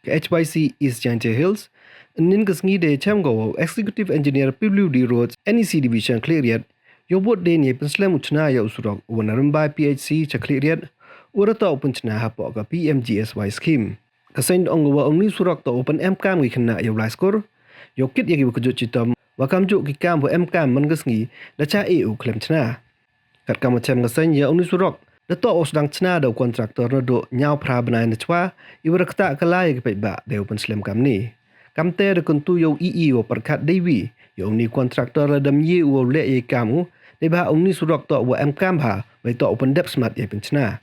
HYC East Giant Hills, nin kasngi de chamgo executive engineer PWD roads NEC division cleared yobot de ni penslam uchna ya usurok wanaramba PHC cha cleared urata open chna hapo ka PMGSY scheme kasain ongwa ongni surok to open mkam gi khna yoblai skor yokit yagi bukjo chitam wakamju ki kam bo mkam man kasngi da cha EU klem chna kat kam cham kasain ya ongni surok da to osdang chna da kontraktor no do nyau phra banai na chwa iwarakta kala yagi pe ba de open slam kam ni kamte de kuntu yo EE wo perkat dewi yo ni kontraktor la dam ye wo le ye kamu de ba ongni surok to wo mkam ha be to open dep smart ye penchna